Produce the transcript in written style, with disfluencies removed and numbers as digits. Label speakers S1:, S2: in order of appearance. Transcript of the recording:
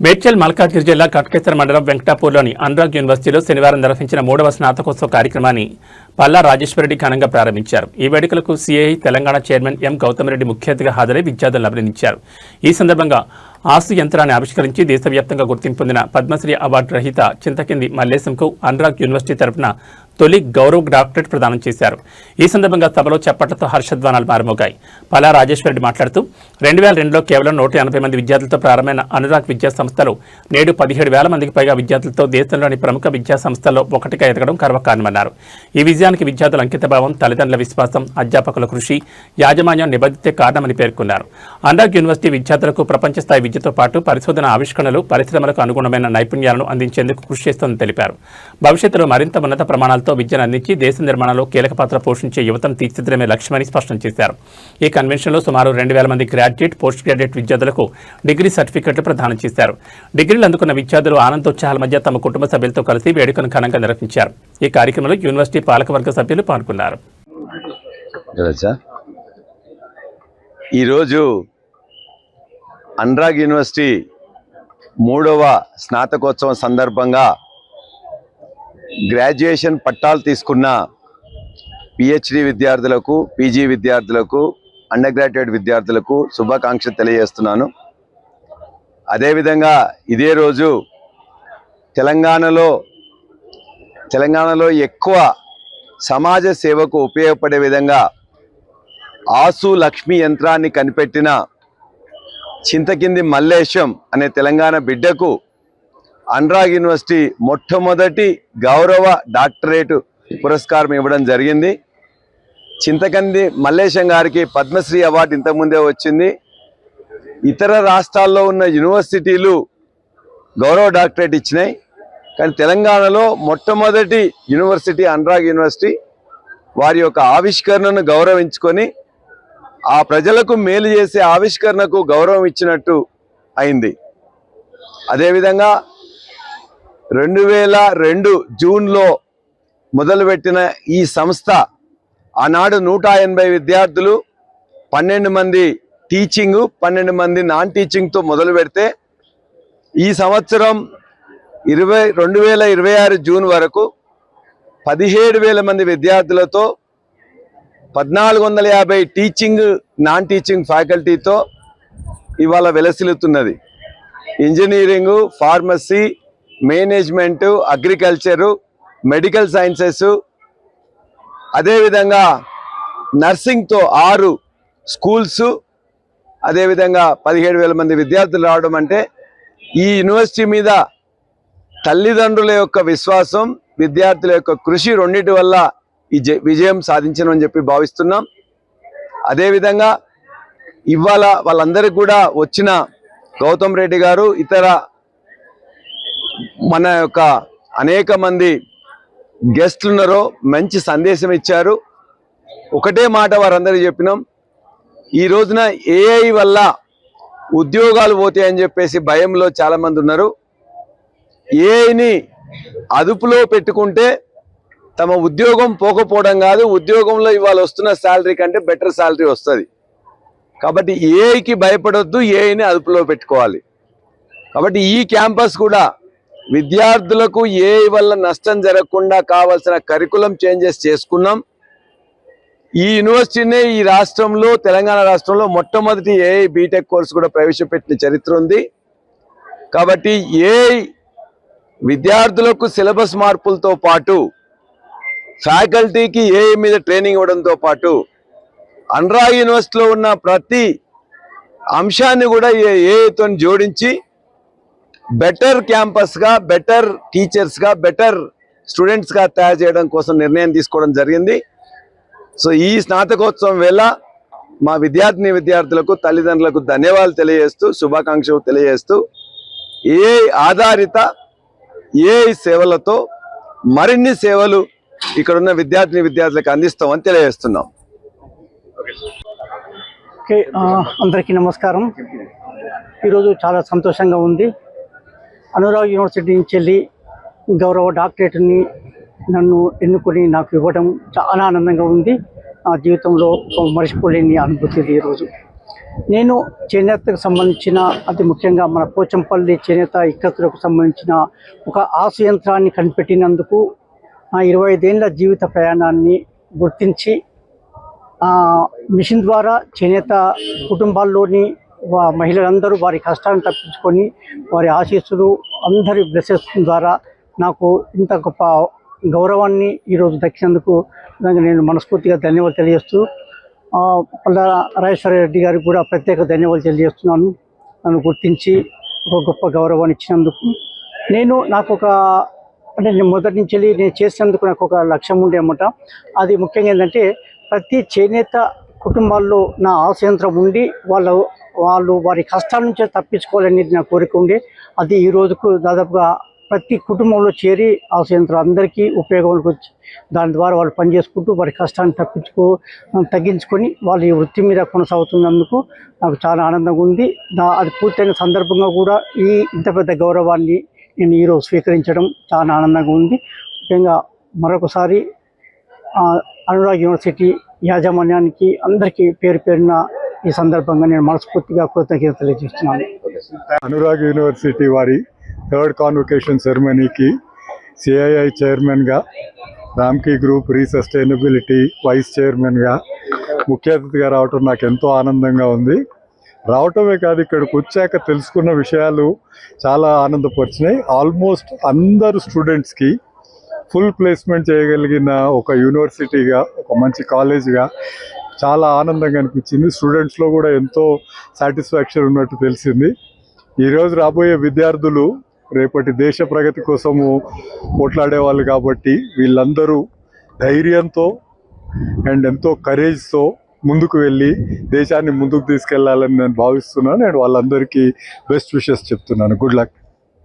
S1: మేడ్చల్ మల్కాజ్గిరి జిల్లా కట్కేసర్ మండలం వెంకటాపూర్లోని అనురాగ్ యూనివర్సిటీలో శనివారం నిర్వహించిన 3వ స్నాతకోత్సవ కార్యక్రమాన్ని పల్లా రాజేశ్వరరెడ్డి ఘనంగా ప్రారంభించారు. ఈ వేడుకలకు CI Telangana chairman M Gautam Reddy ముఖ్య అతిథిగా హాజరై విద్యార్థులను అభినందించారు. ఈ సందర్భంగా ఆస్తు యంత్రాన్ని ఆవిష్కరించి దేశవ్యాప్తంగా గుర్తింపు పొందిన పద్మశ్రీ అవార్డు రహిత చింతకింది మల్లేశంకు అనురాగ్ యూనివర్సిటీ తరఫున తొలి గౌరవ డాక్టరేట్ ప్రదానం చేశారు. ఈ సందర్భంగా సభలో చప్పట్లతో హర్షధ్వానాలు మారుమోగాయి. పల్లా రాజేశ్వరరెడ్డి మాట్లాడుతూ 2002లో కేవలం 180 మంది విద్యార్థులతో ప్రారంభమైన అనురాగ్ విద్యా సంస్థలు నేడు 17,000 మందికి పైగా విద్యార్థులతో దేశంలోని ప్రముఖ విద్యా సంస్థల్లో ఒకటిగా ఎదగడం గర్వకారణమన్నారు. ఈ విజయానికి విద్యార్థుల అంకితభావం, తల్లిదండ్రుల విశ్వాసం, అధ్యాపకుల కృషి, యాజమాన్యం నిబద్ధతే కారణమని పేర్కొన్నారు. అనురాగ్ యూనివర్సిటీ విద్యార్థులకు ప్రపంచ స్థాయి విద్యతో పాటు పరిశోధన ఆవిష్కరణలు, పరిశ్రమలకు అనుగుణమైన నైపుణ్యాలను అందించేందుకు కృషి చేస్తోందని తెలిపారు. భవిష్యత్తులో మరింత ఉన్నత ప్రమాణాలతో విద్యను అందించి దేశ నిర్మాణంలో కీలక పాత్ర పోషించే యువతను తీర్చిదిద్దడమే లక్ష్యమని స్పష్టం చేశారు. ఈ కన్వెన్షన్లో సుమారు 2,000 మంది గ్రాడ్యుయేట్, పోస్ట్ గ్రాడ్యుయేట్ విద్యార్థులకు డిగ్రీ సర్టిఫికెట్లు ప్రదానం చేశారు. డిగ్రీలు అందుకున్న విద్యార్థులు ఆనందోత్సాహాల మధ్య తమ కుటుంబ సభ్యులతో కలిసి వేడుకను ఘనంగా నిర్వహించారు. ఈ కార్యక్రమంలో యూనివర్సిటీ పాలకవర్గ సభ్యులు పాల్గొన్నారు.
S2: ఈరోజు అనురాగ్ యూనివర్సిటీ 3వ స్నాతకోత్సవం సందర్భంగా గ్రాడ్యుయేషన్ పట్టాలు తీసుకున్న పిహెచ్డి విద్యార్థులకు, పీజీ విద్యార్థులకు, అండర్ గ్రాడ్యుయేట్ విద్యార్థులకు శుభాకాంక్షలు తెలియజేస్తున్నాను. అదేవిధంగా ఇదే రోజు తెలంగాణలో ఎక్కువ సమాజ సేవకు ఉపయోగపడే విధంగా ఆసు లక్ష్మీ యంత్రాన్ని కనిపెట్టిన చింతకింది మల్లేశం అనే తెలంగాణ బిడ్డకు అనురాగ్ యూనివర్సిటీ మొట్టమొదటి గౌరవ డాక్టరేట్ పురస్కారం ఇవ్వడం జరిగింది. చింతకింది మల్లేశం గారికి పద్మశ్రీ అవార్డు ఇంతకుముందే వచ్చింది. ఇతర రాష్ట్రాల్లో ఉన్న యూనివర్సిటీలు గౌరవ డాక్టరేట్ ఇచ్చినాయి, కానీ తెలంగాణలో మొట్టమొదటి యూనివర్సిటీ అనురాగ్ యూనివర్సిటీ వారి యొక్క ఆవిష్కరణను గౌరవించుకొని ఆ ప్రజలకు మేలు చేసే ఆవిష్కరణకు గౌరవం ఇచ్చినట్టు అయింది. అదేవిధంగా 2002 జూన్లో మొదలుపెట్టిన ఈ సంస్థ ఆనాడు 180 విద్యార్థులు, 12 మంది టీచింగ్, 12 మంది నాన్ టీచింగ్తో మొదలు పెడితే ఈ సంవత్సరం 2026 జూన్ వరకు 17,000 మంది విద్యార్థులతో 1,450 టీచింగ్, నాన్ టీచింగ్ ఫ్యాకల్టీతో ఇవాళ వెలసిల్లుతున్నది. Engineering, pharmacy, management, agriculture, medical sciences, అదేవిధంగా నర్సింగ్తో 6 స్కూల్స్, అదేవిధంగా 17,000 మంది విద్యార్థులు రావడం అంటే ఈ యూనివర్సిటీ మీద తల్లిదండ్రుల యొక్క విశ్వాసం, విద్యార్థుల యొక్క కృషి రెండింటి వల్ల ఈ విజయం సాధించనని చెప్పి భావిస్తున్నాం. అదేవిధంగా ఇవాళ వాళ్ళందరికీ కూడా వచ్చిన గౌతమ్ రెడ్డి గారు, ఇతర మన యొక్క అనేక మంది గెస్ట్లు ఉన్నారో మంచి సందేశం ఇచ్చారు. ఒకటే మాట వారందరికీ చెప్పినాం, ఈ రోజున ఏఐ వల్ల ఉద్యోగాలు పోతాయని చెప్పేసి భయంలో చాలామంది ఉన్నారు. ఏఐని అదుపులో పెట్టుకుంటే తమ ఉద్యోగం పోకపోవడం కాదు, ఉద్యోగంలో ఇవాళ వస్తున్న శాలరీ కంటే బెటర్ శాలరీ వస్తుంది. కాబట్టి ఏఐకి భయపడొద్దు, ఏఐని అదుపులో పెట్టుకోవాలి. కాబట్టి ఈ క్యాంపస్ కూడా విద్యార్థులకు ఏఐ వల్ల నష్టం జరగకుండా కావాల్సిన కరికులం చేంజెస్ చేసుకున్నాం. ఈ యూనివర్సిటీనే ఈ రాష్ట్రంలో, తెలంగాణ రాష్ట్రంలో మొట్టమొదటి ఏఐ బీటెక్ కోర్సు కూడా ప్రవేశపెట్టిన చరిత్ర ఉంది. కాబట్టి ఏఐ విద్యార్థులకు సిలబస్ మార్పులతో పాటు ఫ్యాకల్టీకి ఏఐ మీద ట్రైనింగ్ ఇవ్వడంతో పాటు అనురాగ్ యూనివర్సిటీలో ఉన్న ప్రతి అంశాన్ని కూడా ఏఐతో జోడించి బెటర్ క్యాంపస్గా, బెటర్ టీచర్స్గా, బెటర్ స్టూడెంట్స్గా తయారు చేయడం కోసం నిర్ణయం తీసుకోవడం జరిగింది. సో ఈ స్నాతకోత్సవం వేళ మా విద్యార్థులకు, తల్లిదండ్రులకు ధన్యవాదాలు తెలియజేస్తూ, శుభాకాంక్షలు తెలియజేస్తూ ఏఐ ఆధారిత ఏఐ సేవలతో మరిన్ని సేవలు ఇక్కడున్న విద్యార్థులకు అందిస్తామని తెలియజేస్తున్నాం.
S3: అందరికీ నమస్కారం. ఈరోజు చాలా సంతోషంగా ఉంది. అనురాగ్ యూనివర్సిటీ నుంచి వెళ్ళి గౌరవ డాక్టరేట్ని నన్ను ఎన్నుకొని నాకు ఇవ్వడం చాలా ఆనందంగా ఉంది. నా జీవితంలో మర్చిపోలేని అనుభూతి ఈరోజు. నేను చేనేతకు సంబంధించిన అతి ముఖ్యంగా మన పోచంపల్లి చేనేత ఇక్కత్తులకు సంబంధించిన ఒక ఆశయంత్రాన్ని కనిపెట్టినందుకు నా 25 ఏళ్ల జీవిత ప్రయాణాన్ని గుర్తించి మిషన్ ద్వారా చేనేత కుటుంబాల్లోని మహిళలందరూ వారి కష్టాలను తప్పించుకొని వారి ఆశీస్సులు అందరి బ్లెస్సెస్ ద్వారా నాకు ఇంత గొప్ప గౌరవాన్ని ఈరోజు దక్కినందుకు నేను మనస్ఫూర్తిగా ధన్యవాదాలు తెలియజేస్తూ పల్లా రాజేశ్వర రెడ్డి గారికి కూడా ప్రత్యేక ధన్యవాదాలు తెలియజేస్తున్నాను. నన్ను గుర్తించి ఒక గొప్ప గౌరవాన్ని ఇచ్చినందుకు. నాకు నేను మొదటి నుంచి నేను చేసినందుకు నాకు ఒక లక్ష్యం ఉండే అన్నమాట. అది ముఖ్యంగా ఏంటంటే ప్రతి చేనేత కుటుంబాల్లో నా ఆశయంత్రం ఉండి వాళ్ళు వారి కష్టాల నుంచే తప్పించుకోవాలనేది నా కోరిక ఉండే. అది ఈ రోజుకు దాదాపుగా ప్రతి కుటుంబంలో చేరి ఆశయంత్రం అందరికీ ఉపయోగంలోకి వచ్చి దాని ద్వారా వాళ్ళు పనిచేసుకుంటూ వారి కష్టాన్ని తగ్గించుకొని వాళ్ళు ఈ వృత్తి మీద కొనసాగుతున్నందుకు నాకు చాలా ఆనందంగా ఉంది. అది పూర్తయిన సందర్భంగా కూడా ఇంత పెద్ద గౌరవాన్ని నేను ఈరోజు స్వీకరించడం చాలా ఆనందంగా ఉంది. ముఖ్యంగా మరొకసారి అనురాగ్ యూనివర్సిటీ యాజమాన్యానికి అందరికీ పేరు పేరున ఈ సందర్భంగా నేను మనస్ఫూర్తిగా కృతజ్ఞతలు తెలియజేస్తున్నాను.
S4: అనురాగ్ యూనివర్సిటీ వారి 3rd కాన్వకేషన్ సెరమనీకి సిఐఐ చైర్మన్గా, రామ్కీ గ్రూప్ రీసస్టైనబిలిటీ వైస్ చైర్మన్గా ముఖ్య అతిథిగా రావటం నాకు ఎంతో ఆనందంగా ఉంది. రావటమే కాదు, ఇక్కడికి వచ్చాక తెలుసుకున్న విషయాలు చాలా ఆనందపరిచినాయి. ఆల్మోస్ట్ అందరు స్టూడెంట్స్కి ఫుల్ ప్లేస్మెంట్ చేయగలిగిన ఒక యూనివర్సిటీగా, ఒక మంచి కాలేజ్గా చాలా ఆనందంగా అనిపించింది. స్టూడెంట్స్లో కూడా ఎంతో సాటిస్ఫాక్షన్ ఉన్నట్టు తెలిసింది. ఈరోజు రాబోయే విద్యార్థులు రేపటి దేశ ప్రగతి కోసము పోట్లాడే వాళ్ళు కాబట్టి వీళ్ళందరూ ధైర్యంతో అండ్ ఎంతో కరేజ్తో ముందుకు వెళ్ళి దేశాన్ని ముందుకు తీసుకెళ్లాలని నేను భావిస్తున్నాను. అండ్ వాళ్ళందరికీ బెస్ట్ విషెస్ చెప్తున్నాను. Good luck.